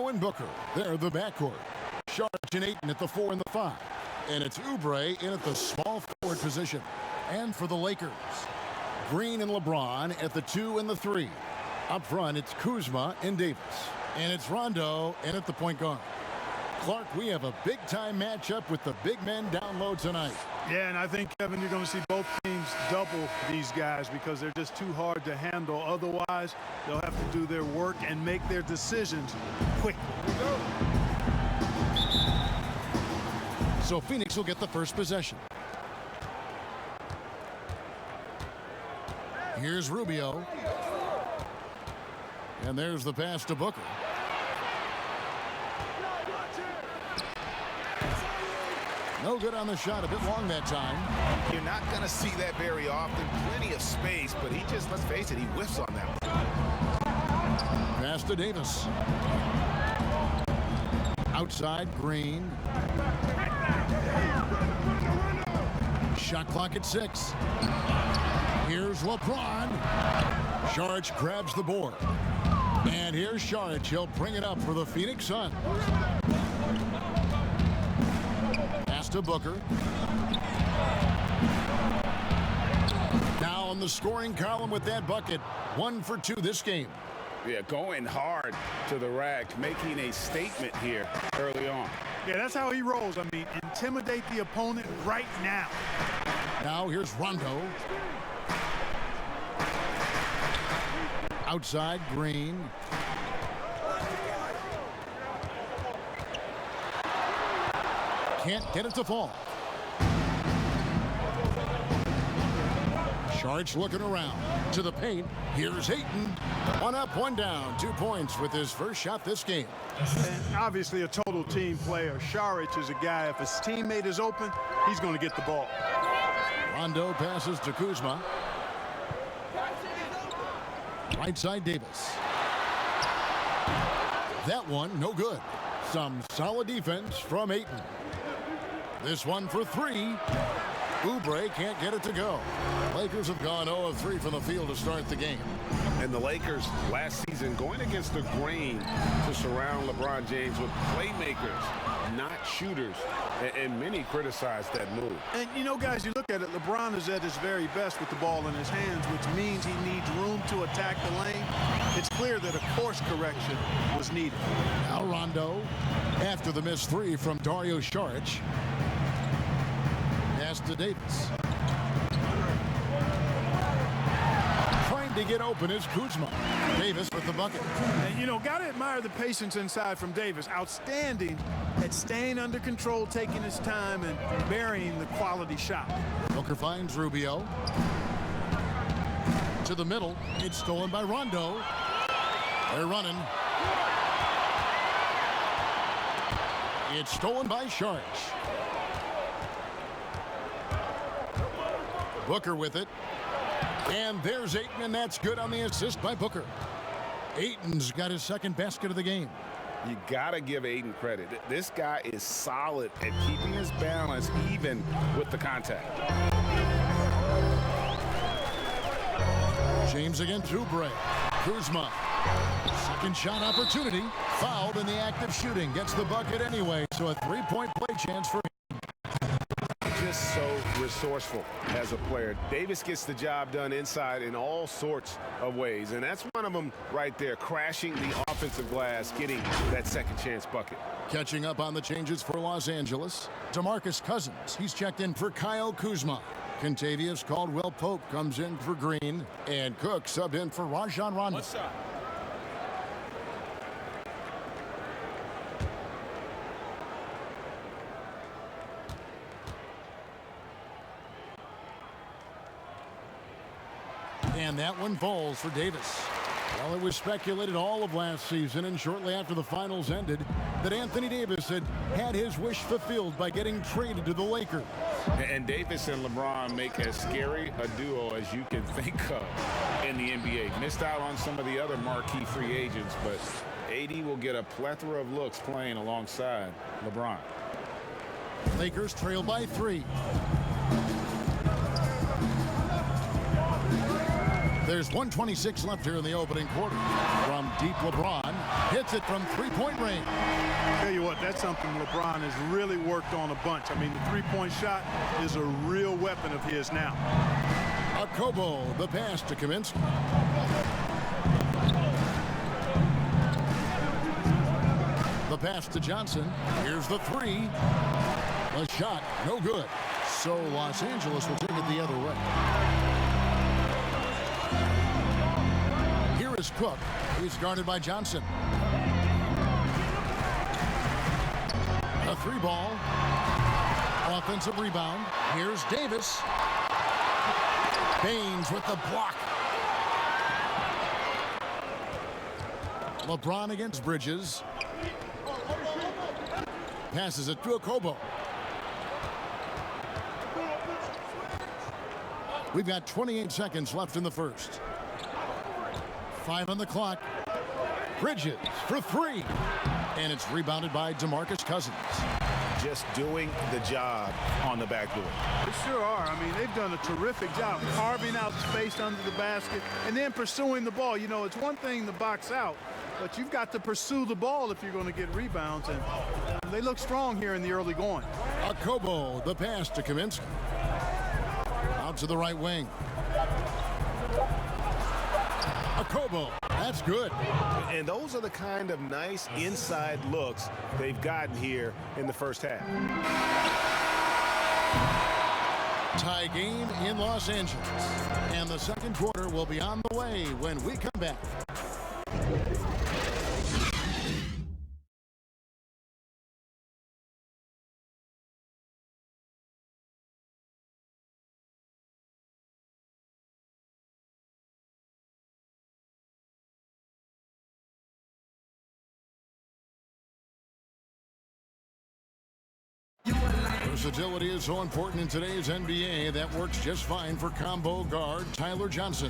and Booker. They're the backcourt. Sharp and Ayton at the 4 and the 5. And it's Oubre in at the small forward position. And for the Lakers, Green and LeBron at the 2 and the 3. Up front, it's Kuzma and Davis. And it's Rondo in at the point guard. Clark, we have a big-time matchup with the big men down low tonight. Yeah, and I think, Kevin, you're going to see both teams double these guys because they're just too hard to handle. Otherwise, they'll have to do their work and make their decisions quickly. So Phoenix will get the first possession. Here's Rubio. And there's the pass to Booker. No good on the shot, a bit long that time. You're not going to see that very often. Plenty of space, but he just, let's face it, he whiffs on that one. Pass to Davis. Outside, Green. Shot clock at 6. Here's LeBron. Saric grabs the board. And here's Saric. He'll bring it up for the Phoenix Suns. Pass to Booker. Now on the scoring column with that bucket. 1 for 2 this game. Yeah, going hard to the rack, making a statement here early on. Yeah, that's how he rolls. I mean, intimidate the opponent right now. Now here's Rondo. Outside, Green. Can't get it to fall. Saric looking around to the paint. Here's Ayton. 1 up, 1 down. 2 points with his first shot this game. And obviously a total team player. Saric is a guy, if his teammate is open, he's going to get the ball. Rondo passes to Kuzma. Right side, Davis. That one, no good. Some solid defense from Ayton. This one for 3. Oubre can't get it to go. Lakers have gone 0 of 3 from the field to start the game. And the Lakers last season going against the grain to surround LeBron James with playmakers, not shooters. And many criticized that move. And, you know, guys, you look at it, LeBron is at his very best with the ball in his hands, which means he needs room to attack the lane. It's clear that a course correction was needed. Now Rondo, after the missed 3 from Dario Saric. Pass to Davis. Trying to get open is Kuzma. Davis with the bucket. And, you know, got to admire the patience inside from Davis. Outstanding at staying under control, taking his time, and burying the quality shot. Booker finds Rubio. To the middle. It's stolen by Rondo. They're running. It's stolen by Saric. Booker with it. And there's Ayton, and that's good on the assist by Booker. Ayton's got his second basket of the game. You got to give Ayton credit. This guy is solid at keeping his balance even with the contact. James against Oubre. Kuzma. Second shot opportunity. Fouled in the act of shooting. Gets the bucket anyway, so a 3-point play chance for him. Just so resourceful as a player. Davis gets the job done inside in all sorts of ways, and that's one of them right there, crashing the offensive glass, getting that second chance bucket. Catching up on the changes for Los Angeles. DeMarcus Cousins, he's checked in for Kyle Kuzma. Kentavious Caldwell-Pope comes in for Green, and Cook subbed in for Rajon Rondo. What's up? And that one falls for Davis. Well, it was speculated all of last season and shortly after the finals ended that Anthony Davis had his wish fulfilled by getting traded to the Lakers. And Davis and LeBron make as scary a duo as you can think of in the NBA. Missed out on some of the other marquee free agents, but AD will get a plethora of looks playing alongside LeBron. Lakers trail by 3. There's 1:26 left here in the opening quarter. From deep, LeBron Hits it from three-point range. Tell you what, that's something LeBron has really worked on a bunch. I mean, the three-point shot is a real weapon of his now. Okobo, the pass to Kaminsky. The pass to Johnson. Here's the three. A shot, no good. So Los Angeles will take it the other way. Here is Cook. He's guarded by Johnson. A three ball. Offensive rebound. Here's Davis. Baines with the block. LeBron against Bridges. Passes it to Okobo. We've got 28 seconds left in the first. 5 on the clock. Bridges for three. And it's rebounded by DeMarcus Cousins. Just doing the job on the backboard. They sure are. I mean, they've done a terrific job carving out space under the basket and then pursuing the ball. You know, it's one thing to box out, but you've got to pursue the ball if you're going to get rebounds. And they look strong here in the early going. Okobo, the pass to Kaminsky. Out to the right wing. Okobo, that's good. And those are the kind of nice inside looks they've gotten here in the first half. Tie game in Los Angeles. And the second quarter will be on the way when we come back. Versatility is so important in today's NBA that works just fine for combo guard Tyler Johnson.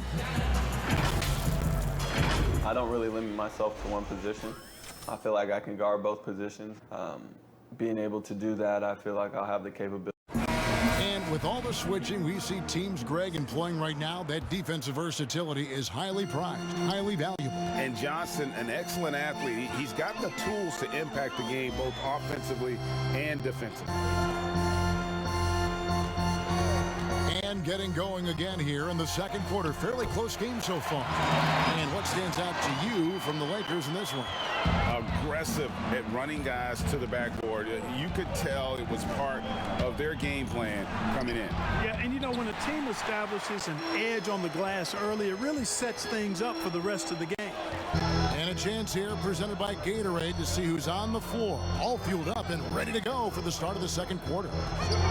I don't really limit myself to one position. I feel like I can guard both positions. Being able to do that, I feel like I'll have the capability. And with all the switching we see teams, Greg, employing right now, that defensive versatility is highly prized, highly valuable. And Johnson, an excellent athlete. He's got the tools to impact the game both offensively and defensively. And getting going again here in the second quarter. Fairly close game so far. And what stands out to you from the Lakers in this one? Aggressive at running guys to the backboard. You could tell it was part of their game plan coming in. Yeah, and you know, when a team establishes an edge on the glass early, it really sets things up for the rest of the game. And a chance here presented by Gatorade to see who's on the floor, all fueled up and ready to go for the start of the second quarter.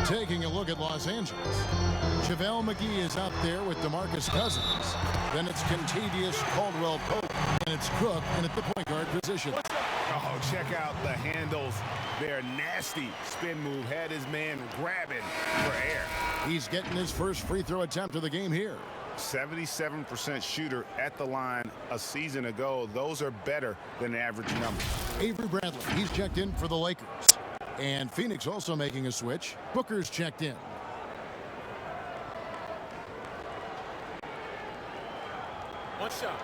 Taking a look at Los Angeles. JaVale McGee is out there with DeMarcus Cousins. Then it's Kentavious Caldwell-Pope, and it's Cook in at the point guard position. Oh, check out the handles. Their nasty spin move had his man grabbing for air. He's getting his first free throw attempt of the game here. 77% shooter at the line a season ago. Those are better than average numbers. Avery Bradley, he's checked in for the Lakers. And Phoenix also making a switch. Booker's checked in. One shot.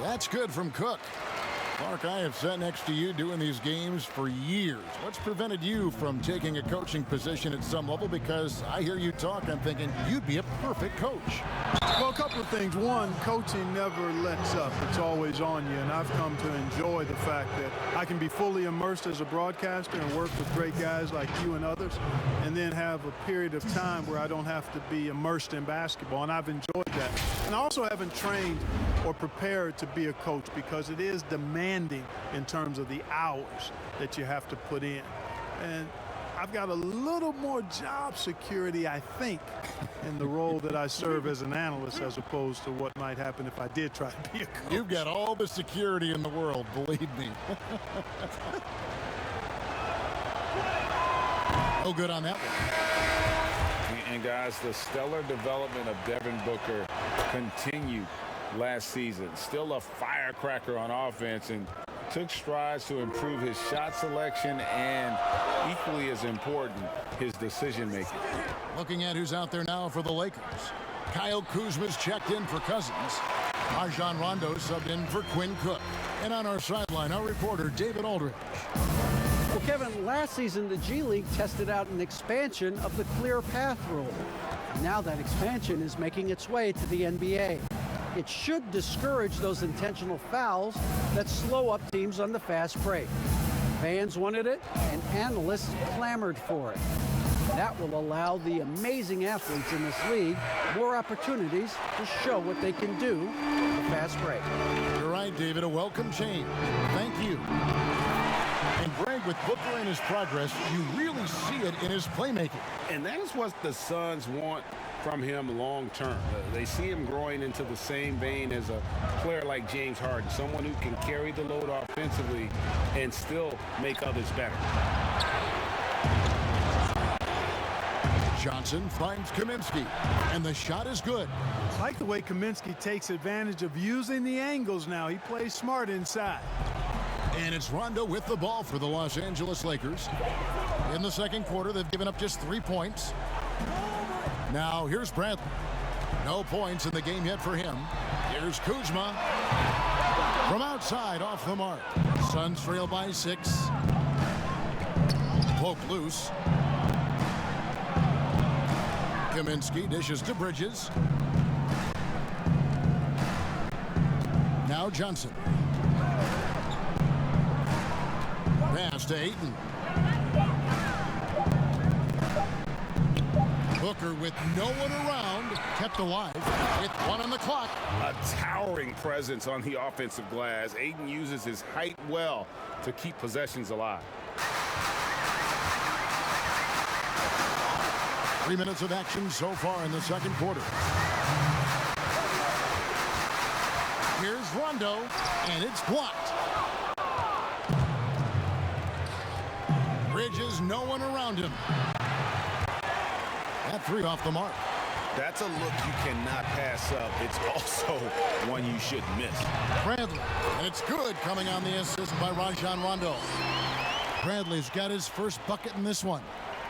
That's good from Cook. Clark, I have sat next to you doing these games for years. What's prevented you from taking a coaching position at some level? Because I hear you talk, I'm thinking you'd be a perfect coach. Well, a couple of things. One, coaching never lets up. It's always on you, and I've come to enjoy the fact that I can be fully immersed as a broadcaster and work with great guys like you and others, and then have a period of time where I don't have to be immersed in basketball, and I've enjoyed that. And I also haven't trained or prepared to be a coach because it is demanding in terms of the hours that you have to put in. And I've got a little more job security, I think, in the role that I serve as an analyst as opposed to what might happen if I did try to be a coach. You've got all the security in the world, believe me. No good on that one. And guys, the stellar development of Devin Booker continued last season. Still a firecracker on offense, and took strides to improve his shot selection and, equally as important, his decision-making. Looking at who's out there now for the Lakers. Kyle Kuzma's checked in for Cousins. Rajon Rondo subbed in for Quinn Cook. And on our sideline, our reporter, David Aldridge. Well, Kevin, last season, the G League tested out an expansion of the clear path rule. Now that expansion is making its way to the NBA. It should discourage those intentional fouls that slow up teams on the fast break. Fans wanted it, and analysts clamored for it. That will allow the amazing athletes in this league more opportunities to show what they can do on the fast break. You're right, David. A welcome change. Thank you. And Greg, with Booker and his progress, you really see it in his playmaking. And that is what the Suns want from him long term. They see him growing into the same vein as a player like James Harden, someone who can carry the load offensively and still make others better. Johnson finds Kaminsky, and the shot is good. I like the way Kaminsky takes advantage of using the angles now. He plays smart inside. And it's Rondo with the ball for the Los Angeles Lakers. In the second quarter, they've given up just 3 points. Now, here's Bradley. No points in the game yet for him. Here's Kuzma. From outside, off the mark. Suns trail by 6. Poke loose. Kaminsky dishes to Bridges. Now Johnson. Pass to Ayton. Booker with no one around, kept alive with 1 on the clock. A towering presence on the offensive glass. Ayton uses his height well to keep possessions alive. 3 minutes of action so far in the second quarter. Here's Rondo, and it's blocked. Bridges, no one around him. That 3 off the mark. That's a look you cannot pass up. It's also one you shouldn't miss. Bradley, and it's good, coming on the assist by Rajon Rondo. Bradley's got his first bucket in this one.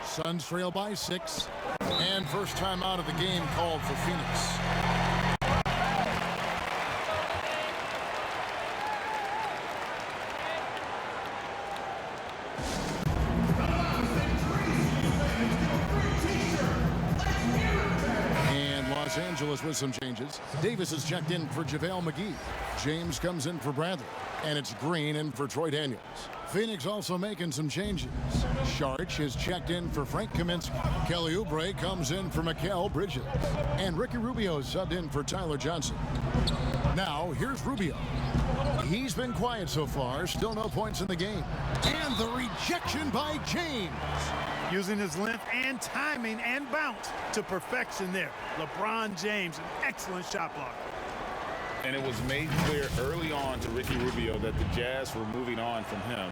Suns trail by 6, and first time out of the game called for Phoenix. And Los Angeles with some changes. Davis is checked in for JaVale McGee. James comes in for Bradley, and it's Green in for Troy Daniels. Phoenix also making some changes. Sharch is checked in for Frank Kaminsky. Kelly Oubre comes in for Mikal Bridges. And Ricky Rubio subbed in for Tyler Johnson. Now, here's Rubio. He's been quiet so far, still no points in the game. And the rejection by James. Using his length and timing and bounce to perfection there. LeBron James, an excellent shot blocker. And it was made clear early on to Ricky Rubio that the Jazz were moving on from him.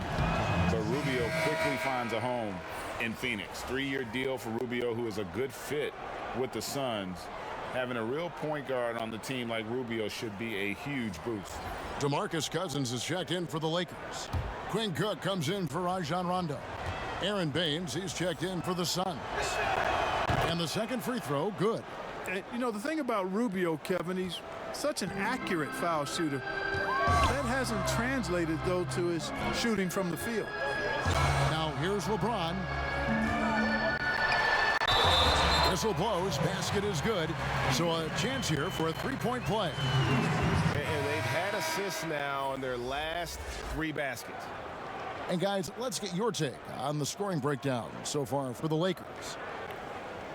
But Rubio quickly finds a home in Phoenix. 3-year deal for Rubio, who is a good fit with the Suns. Having a real point guard on the team like Rubio should be a huge boost. DeMarcus Cousins is checked in for the Lakers. Quinn Cook comes in for Rajon Rondo. Aaron Baines, he's checked in for the Suns. And the second free throw, good. And, you know, the thing about Rubio, Kevin, he's such an accurate foul shooter. That hasn't translated, though, to his shooting from the field. Now here's LeBron. Whistle blows, basket is good. So a chance here for a three-point play. And they've had assists now in their last 3 baskets. And guys, let's get your take on the scoring breakdown so far for the Lakers.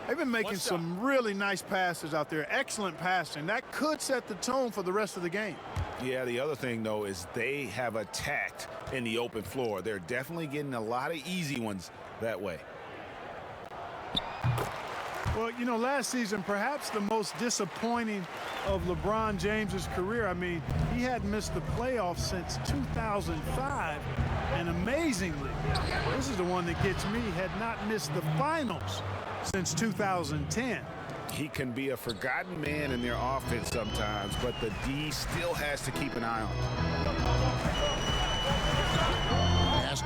They've been making some really nice passes out there. Excellent passing. That could set the tone for the rest of the game. Yeah, the other thing, though, is they have attacked in the open floor. They're definitely getting a lot of easy ones that way. Well, you know, last season, perhaps the most disappointing of LeBron James's career. I mean, he hadn't missed the playoffs since 2005. And amazingly, this is the one that gets me, had not missed the finals since 2010. He can be a forgotten man in their offense sometimes, but the D still has to keep an eye on him.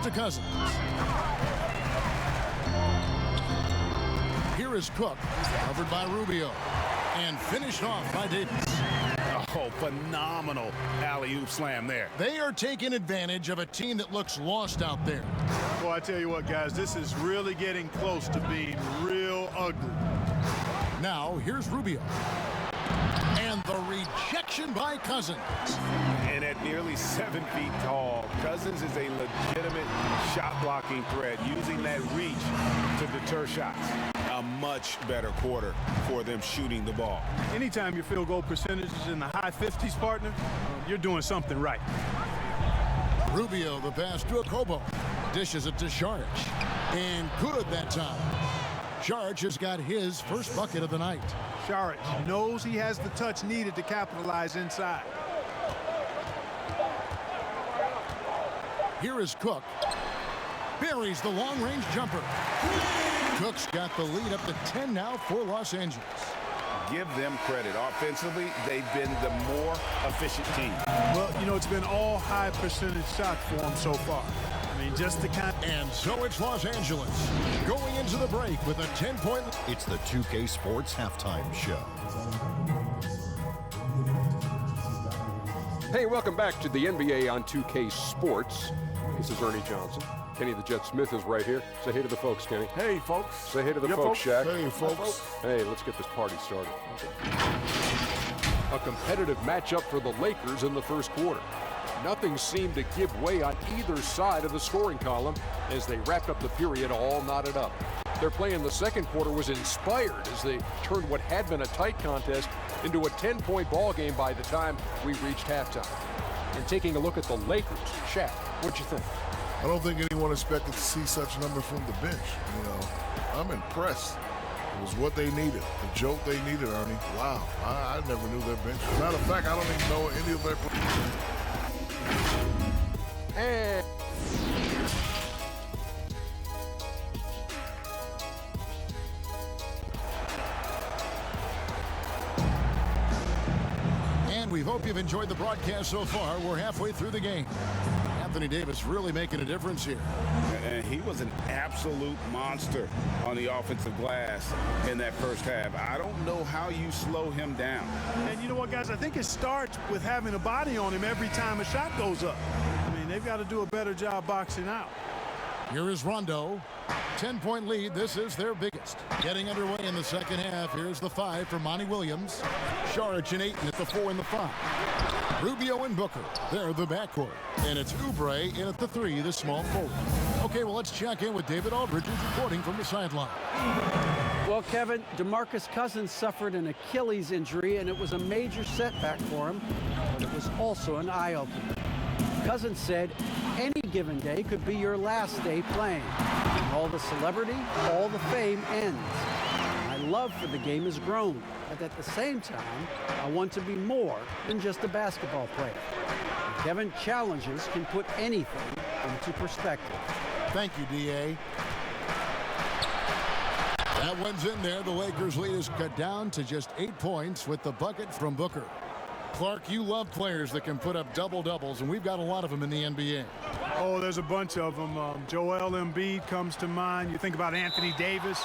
to Cousins. Here is Cook, covered by Rubio, and finished off by Davis. Oh, phenomenal alley-oop slam there. They are taking advantage of a team that looks lost out there. Well, I tell you what, guys, this is really getting close to being real ugly. Now, here's Rubio. And the rejection by Cousins. And at nearly 7 feet tall, Cousins is a legitimate shot-blocking threat, using that reach to deter shots. A much better quarter for them shooting the ball. Anytime your field goal percentage is in the high 50s, partner, you're doing something right. Rubio, the pass to Okobo. Dishes it to Saric. And good that time. Saric has got his first bucket of the night. Saric knows he has the touch needed to capitalize inside. Here is Cook. Buries the long-range jumper. Cook's got the lead up to 10 now for Los Angeles. Give them credit. Offensively, they've been the more efficient team. Well, you know, it's been all high percentage shots for them so far. I mean, just the kind. And so it's Los Angeles going into the break with a 10-point. It's the 2K Sports Halftime Show. Hey, welcome back to the NBA on 2K Sports. This is Ernie Johnson. Kenny the Jet Smith is right here. Say hey to the folks, Kenny. Hey, folks. Say hey to the folks, Shaq. Hey, folks. Hey, let's get this party started. A competitive matchup for the Lakers in the first quarter. Nothing seemed to give way on either side of the scoring column as they wrapped up the period all knotted up. Their play in the second quarter was inspired as they turned what had been a tight contest into a 10-point ball game by the time we reached halftime. And taking a look at the Lakers, Shaq, what'd you think? I don't think anyone expected to see such numbers from the bench. You know, I'm impressed. It was what they needed, the jolt they needed, Ernie. Wow, I never knew their bench. Matter of fact, I don't even know any of their players. And we hope you've enjoyed the broadcast so far. We're halfway through the game. Anthony Davis really making a difference here. And he was an absolute monster on the offensive glass in that first half. I don't know how you slow him down. And you know what, guys? I think it starts with having a body on him every time a shot goes up. I mean, they've got to do a better job boxing out. Here is Rondo. 10-point lead. This is their biggest. Getting underway in the second half. Here's the 5 for Monty Williams. Saric and Ayton at the 4 and the 5. Rubio and Booker. They're the backcourt. And it's Oubre in at the 3, the small forward. Okay, well, let's check in with David Aldridge, who's reporting from the sideline. Well, Kevin, DeMarcus Cousins suffered an Achilles injury, and it was a major setback for him, but it was also an eye-opener. Cousins said any given day could be your last day playing. All the celebrity, all the fame ends. My love for the game has grown, but at the same time, I want to be more than just a basketball player. And Kevin, challenges can put anything into perspective. Thank you, D.A. That one's in there. The Lakers' lead is cut down to just 8 points with the bucket from Booker. Clark, you love players that can put up double-doubles, and we've got a lot of them in the NBA. Oh, there's a bunch of them. Joel Embiid comes to mind. You think about Anthony Davis.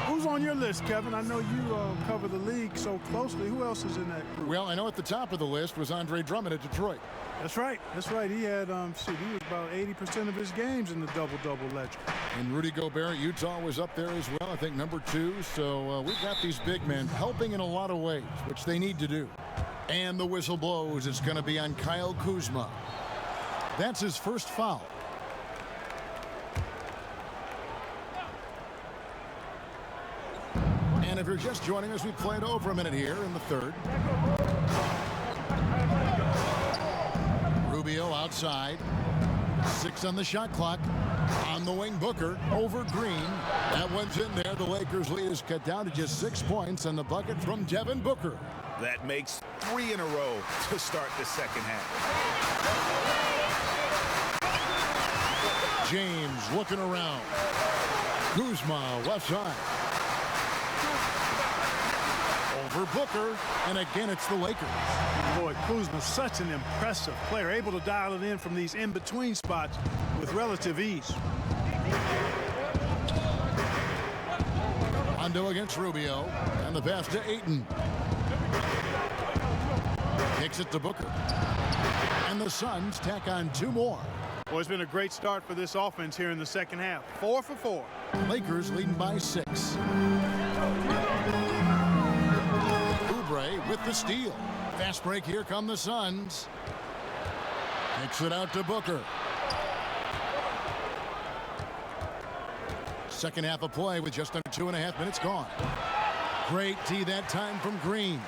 Who's on your list, Kevin? I know you cover the league so closely. Who else is in that group? Well, I know at the top of the list was Andre Drummond at Detroit. That's right. That's right. He had, he was about 80% of his games in the double-double ledger. And Rudy Gobert, Utah was up there as well, I think number 2. So we've got these big men helping in a lot of ways, which they need to do. And the whistle blows. It's going to be on Kyle Kuzma. That's his first foul. And if you're just joining us, we played over a minute here in the third. Rubio outside. 6 on the shot clock. On the wing, Booker over Green. That one's in there. The Lakers' lead is cut down to just 6 points, and the bucket from Devin Booker. That makes 3 in a row to start the second half. James looking around. Kuzma left side. Over Booker, and again it's the Lakers. Boy, Kuzma's such an impressive player, able to dial it in from these in-between spots. with relative ease. Rondo against Rubio, and the pass to Ayton. Kicks it to Booker. And the Suns tack on 2 more. Well, it's been a great start for this offense here in the second half. 4 for 4. Lakers leading by 6. Oubre with the steal. Fast break, here come the Suns. Kicks it out to Booker. Second half of play with just under 2.5 minutes gone. Great D that time from Green.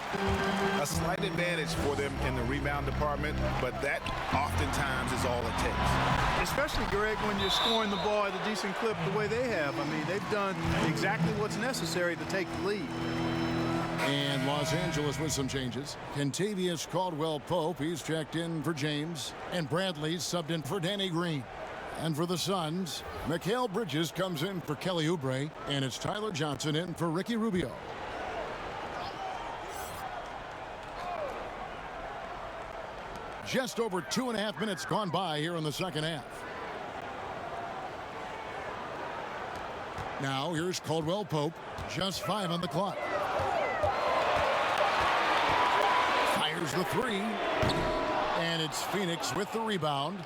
A slight advantage for them in the rebound department, but that oftentimes is all it takes. Especially, Greg, when you're scoring the ball at a decent clip the way they have. I mean, they've done exactly what's necessary to take the lead. And Los Angeles with some changes. Kentavious Caldwell-Pope, he's checked in for James. And Bradley's subbed in for Danny Green. And for the Suns, Mikal Bridges comes in for Kelly Oubre. And it's Tyler Johnson in for Ricky Rubio. Just over 2.5 minutes gone by here in the second half. Now here's Caldwell-Pope. Just 5 on the clock. Fires the 3. And it's Phoenix with the rebound.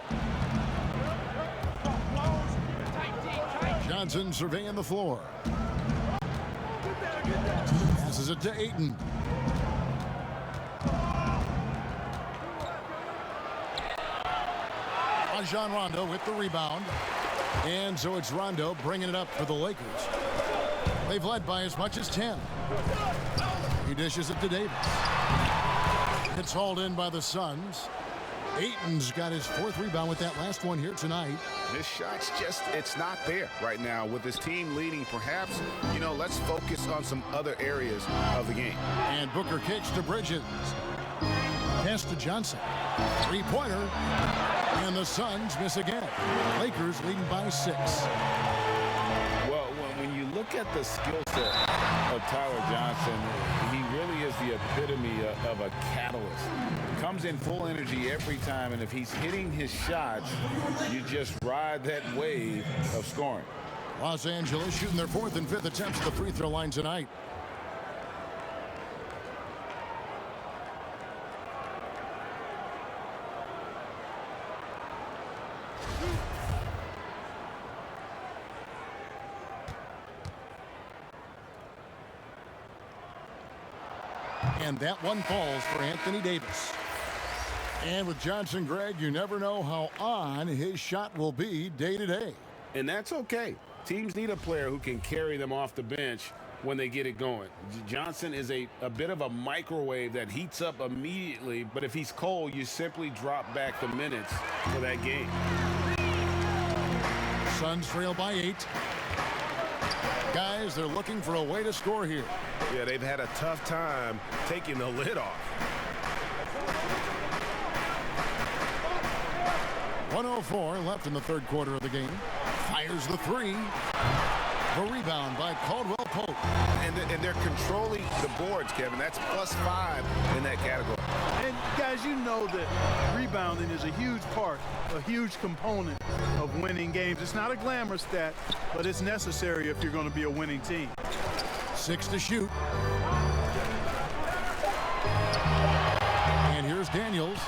Johnson surveying the floor. Passes it to Ayton. Rajon Rondo with the rebound. And so it's Rondo bringing it up for the Lakers. They've led by as much as 10. He dishes it to Davis. It's hauled in by the Suns. Ayton's got his 4th rebound with that last one here tonight. This shot's just, it's not there right now. With this team leading, perhaps, let's focus on some other areas of the game. And Booker kicks to Bridges. Pass to Johnson. 3-pointer. And the Suns miss again. Lakers leading by 6. Well, when you look at the skill set of Tyler Johnson, he really is the epitome of a catalyst. Comes in full energy every time, and if he's hitting his shots, you just ride that wave of scoring. Los Angeles shooting their 4th and 5th attempts at the free throw line tonight. And that one falls for Anthony Davis. And with Johnson, Greg, you never know how on his shot will be day to day. And that's okay. Teams need a player who can carry them off the bench when they get it going. Johnson is a bit of a microwave that heats up immediately, but if he's cold, you simply drop back the minutes for that game. Suns trail by 8. Guys, they're looking for a way to score here. Yeah, they've had a tough time taking the lid off. 1:04 left in the 3rd quarter of the game. Fires the 3. The rebound by Caldwell-Pope. And they're controlling the boards, Kevin. That's +5 in that category. And guys, you know that rebounding is a huge part, a huge component of winning games. It's not a glamour stat, but it's necessary if you're going to be a winning team. 6 to shoot. And here's Daniels.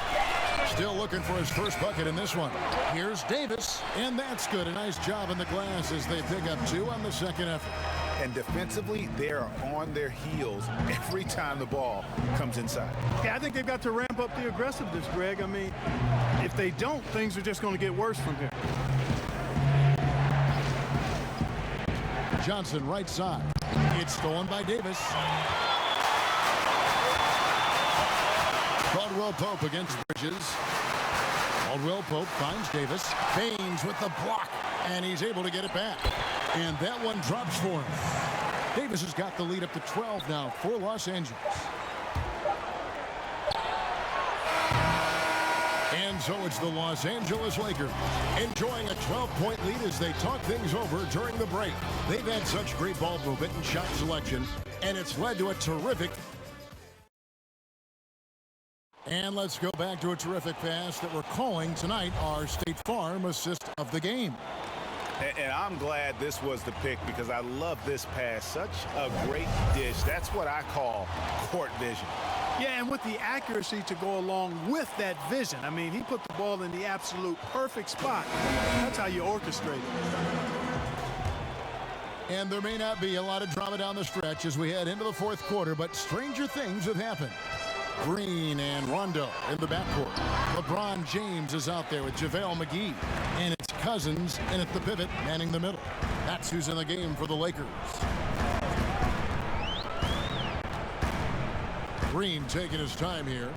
Still looking for his first bucket in this one. Here's Davis, and that's good. A nice job in the glass as they pick up 2 on the second effort. And defensively, they are on their heels every time the ball comes inside. Yeah, I think they've got to ramp up the aggressiveness, Greg. I mean, if they don't, things are just going to get worse from here. Johnson right side. It's stolen by Davis. Caldwell-Pope against Bridges. Caldwell-Pope finds Davis. Baines with the block, and he's able to get it back. And that one drops for him. Davis has got the lead up to 12 now for Los Angeles. And so it's the Los Angeles Lakers enjoying a 12-point lead as they talk things over during the break. They've had such great ball movement and shot selection, and it's led to a terrific And let's go back to a terrific pass that we're calling tonight our State Farm assist of the game. And I'm glad this was the pick because I love this pass. Such a great dish. That's what I call court vision. Yeah, and with the accuracy to go along with that vision. I mean, he put the ball in the absolute perfect spot. That's how you orchestrate it. And there may not be a lot of drama down the stretch as we head into the fourth quarter, but stranger things have happened. Green and Rondo in the backcourt. LeBron James is out there with JaVale McGee. And it's Cousins in at the pivot, manning the middle. That's who's in the game for the Lakers. Green taking his time here.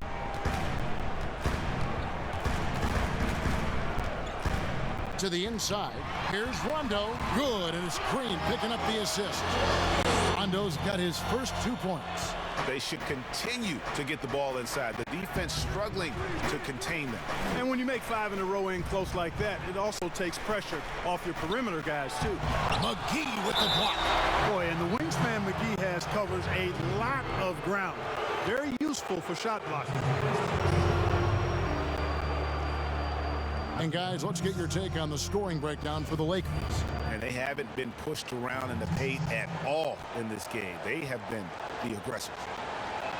To the inside. Here's Rondo. Good, and it's Green picking up the assist. Rondo's got his first 2 points. They should continue to get the ball inside. The defense struggling to contain them. And when you make 5 in a row in close like that, it also takes pressure off your perimeter guys, too. McGee with the block. Boy, and the wingspan McGee has covers a lot of ground. Very useful for shot blocking. And guys, let's get your take on the scoring breakdown for the Lakers. And they haven't been pushed around in the paint at all in this game. They have been the aggressors.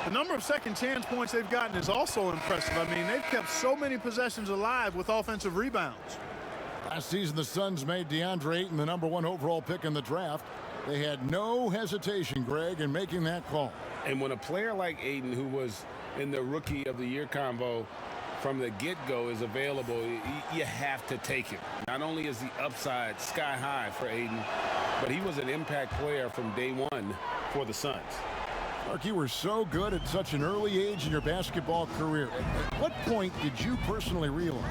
The number of second chance points they've gotten is also impressive. I mean, they've kept so many possessions alive with offensive rebounds. Last season, the Suns made DeAndre Ayton the #1 overall pick in the draft. They had no hesitation, Greg, in making that call. And when a player like Ayton, who was in the Rookie of the Year convo from the get-go, is available, you have to take him. Not only is the upside sky high for Ayton, but he was an impact player from day one for the Suns. Mark, you were so good at such an early age in your basketball career. At what point did you personally realize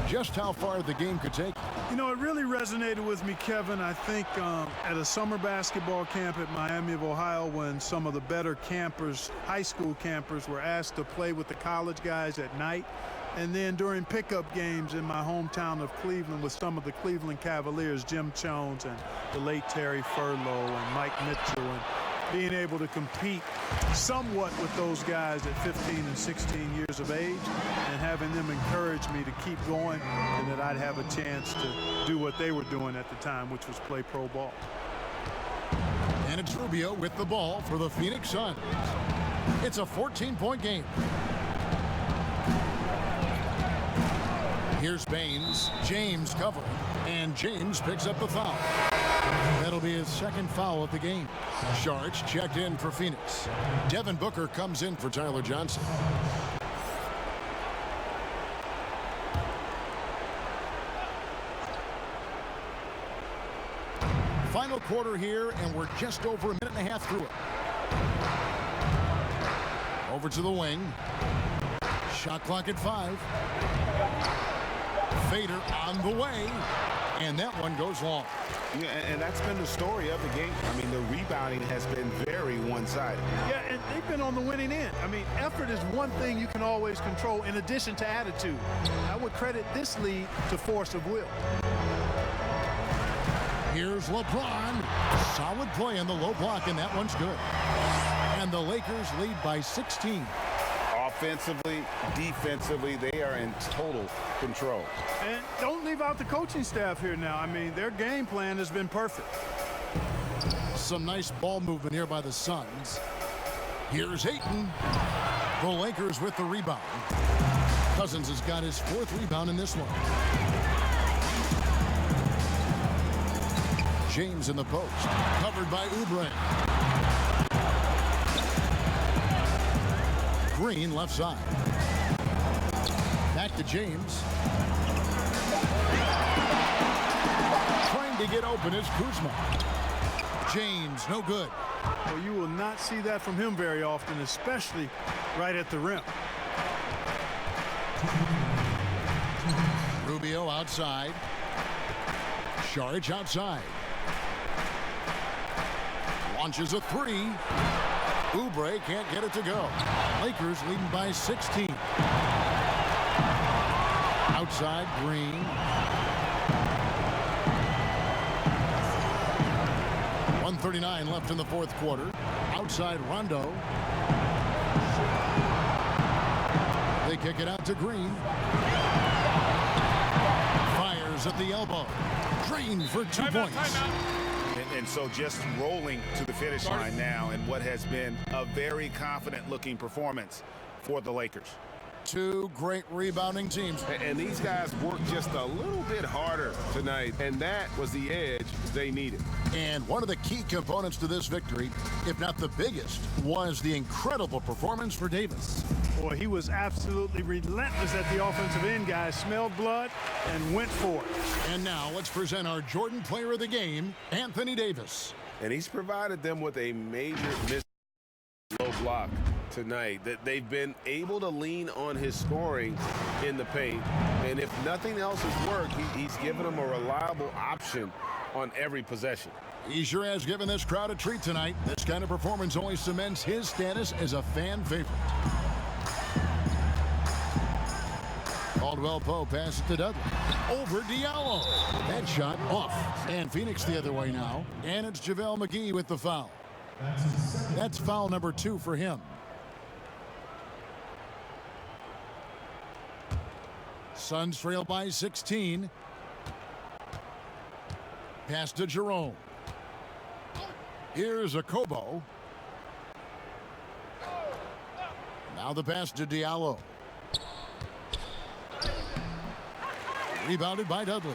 just how far the game could take you? You know, it really resonated with me, Kevin, I think at a summer basketball camp at Miami of Ohio when some of the better campers, high school campers, were asked to play with the college guys at night. And then during pickup games in my hometown of Cleveland with some of the Cleveland Cavaliers, Jim Jones and the late Terry Furlow and Mike Mitchell, and being able to compete somewhat with those guys at 15 and 16 years of age and having them encourage me to keep going and that I'd have a chance to do what they were doing at the time, which was play pro ball. And it's Rubio with the ball for the Phoenix Suns. It's a 14-point game. Here's Baines. James covering. And James picks up the foul. That'll be his second foul of the game. Sharge checked in for Phoenix. Devin Booker comes in for Tyler Johnson. Final quarter here, and we're just over a minute and a half through it. Over to the wing. Shot clock at 5. Fader on the way, and that one goes long. Yeah, and that's been the story of the game. I mean, the rebounding has been very one-sided. Yeah, and they've been on the winning end. I mean, effort is one thing you can always control in addition to attitude. I would credit this lead to force of will. Here's LeBron. Solid play on the low block, and that one's good. And the Lakers lead by 16. Offensively, defensively, they are in total control. And don't leave out the coaching staff here now. I mean, their game plan has been perfect. Some nice ball movement here by the Suns. Here's Ayton. The Lakers with the rebound. Cousins has got his 4th rebound in this one. James in the post. Covered by Oubre. Green left side. Back to James. Trying to get open is Kuzma. James, no good. Well, you will not see that from him very often, especially right at the rim. Rubio outside. Sharge outside. Launches a 3. Oubre can't get it to go. Lakers leading by 16. Outside, Green. 1:39 left in the fourth quarter. Outside, Rondo. They kick it out to Green. Fires at the elbow. Green for 2 points. And so just rolling to the finish line now in what has been a very confident-looking performance for the Lakers. Two great rebounding teams. And these guys worked just a little bit harder tonight, and that was the edge they needed. And one of the key components to this victory, if not the biggest, was the incredible performance for Davis. Boy, he was absolutely relentless at the offensive end, guys. Smelled blood and went for it. And now let's present our Jordan Player of the Game, Anthony Davis. And he's provided them with a major low block tonight, that they've been able to lean on his scoring in the paint. And if nothing else has worked, he's given them a reliable option on every possession. He sure has given this crowd a treat tonight. This kind of performance only cements his status as a fan favorite. Caldwell Pope passes to Dudley. Over Diallo. That shot off. And Phoenix the other way now. And it's JaVale McGee with the foul. That's foul number 2 for him. Suns trail by 16. Pass to Jerome. Here's Okobo. Now the pass to Diallo. Rebounded by Dudley.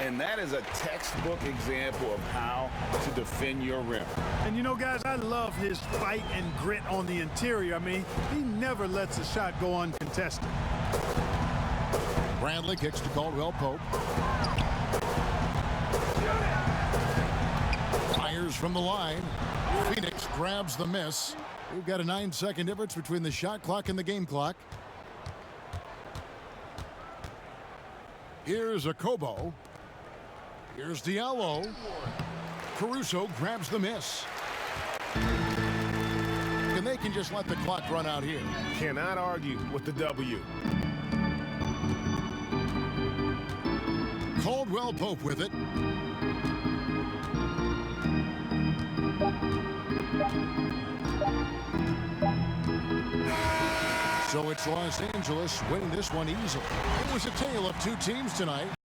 And that is a textbook example of how to defend your rim. And you know, guys, I love his fight and grit on the interior. I mean, he never lets a shot go uncontested. Bradley kicks to Caldwell Pope. Fires from the line. Phoenix grabs the miss. We've got a 9-second difference between the shot clock and the game clock. Here's Okobo. Here's Diallo. Caruso grabs the miss. And they can just let the clock run out here. Cannot argue with the W. Caldwell Pope with it. So it's Los Angeles winning this one easily. It was a tale of two teams tonight.